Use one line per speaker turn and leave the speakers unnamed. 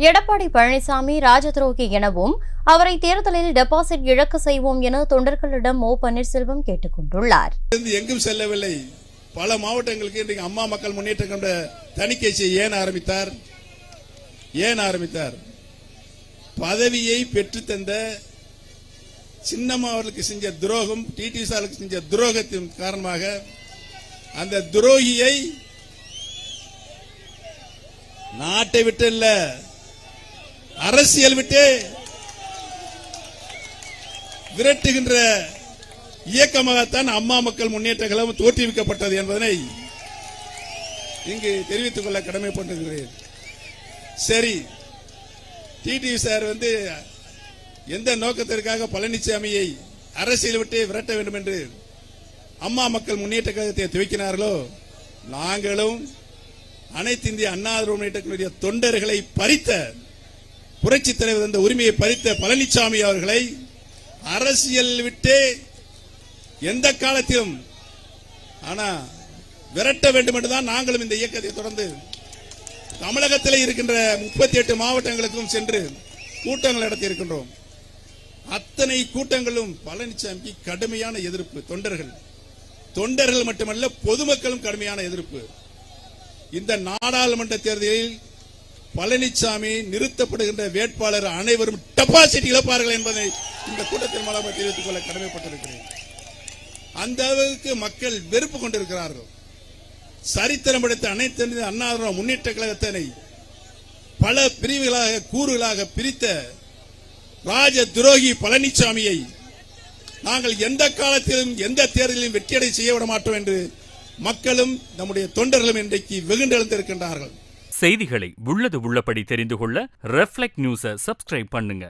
எடப்பாடி பழனிசாமி ராஜதுரோகி எனவும் அவரை தேர்தலில் டெபாசிட் இழக்க செய்வோம் என தொண்டர்களிடம் ஓ பன்னீர்செல்வம் கேட்டுக் கொண்டுள்ளார்.
எங்கும் செல்லவில்லை. பல மாவட்டங்களுக்கு இன்றைக்கு அம்மா மக்கள் முன்னேற்ற கழக தணிக்கை செய்ய ஏன் ஆரம்பித்தார்? பதவியை பெற்று தந்த சின்னம்மா அவர்களுக்கு செஞ்ச துரோகம், டிடி சாருக்கு செஞ்ச துரோகத்தின் காரணமாக அந்த துரோகியை நாட்டை விட்டு இல்ல, அரசியல் விட்டு விரட்டுகின்ற இயக்கமாகத்தான் அம்மா மக்கள் முன்னேற்ற கழகம் தோற்றுவிக்கப்பட்டது என்பதனை இங்கு தெரிவித்துக் கொள்ள கடமைப்பட்டிருக்கிறேன். சரி, டிடி சார் எந்த நோக்கத்திற்காக பழனிசாமியை அரசியல் விட்டு விரட்ட வேண்டும் என்று அம்மா மக்கள் முன்னேற்ற கழகத்தை துவக்கினார்களோ, நாங்களும் அனைத்து இந்திய அண்ணா திராவிட முன்னேற்ற கழக தொண்டர்களை பறித்த புரட்சி தலைவர் என்ற உரிமையை பறித்த பழனிசாமி அவர்களை அரசியல் விட்டு எந்த காலத்திலும் விரட்ட வேண்டும் என்றுதான் நாங்களும் இந்த இயக்கத்தை தொடர்ந்து தமிழகத்தில் இருக்கின்ற 38 மாவட்டங்களுக்கும் சென்று கூட்டங்கள் நடத்தி இருக்கின்றோம். அத்தனை கூட்டங்களும் பழனிசாமிக்கு கடுமையான எதிர்ப்பு. தொண்டர்கள் மட்டுமல்ல, பொதுமக்களும் கடுமையான எதிர்ப்பு. இந்த நாடாளுமன்ற தேர்தலில் பழனிசாமி நிறுத்தப்படுகின்ற வேட்பாளர் அனைவரும் டெபாசிட் இழப்பார்கள் என்பதை இந்த கூட்டத்தின் மூலமாக தெரிவித்துக் கொள்ள கடமைப்பட்டிருக்கிறேன். அந்த அளவுக்கு மக்கள் வெறுப்பு கொண்டிருக்கிறார்கள். சரித்திரம் படைத்த அனைத்து அண்ணா திராவிட முன்னேற்ற கழகத்தினை பல பிரிவுகளாக கூறுகளாக பிரித்த ராஜ துரோகி பழனிசாமியை நாங்கள் எந்த காலத்திலும் எந்த தேர்தலிலும் வெற்றியடை செய்ய விட மாட்டோம் என்று மக்களும் நம்முடைய தொண்டர்களும் இன்றைக்கு வெகுண்டெழுந்திருக்கின்றார்கள்.
செய்திகளை உள்ளது உள்ளபடி தெரிந்து கொள்ள ரெஃப்ளெக்ட் நியூஸை சப்ஸ்கிரைப் பண்ணுங்க.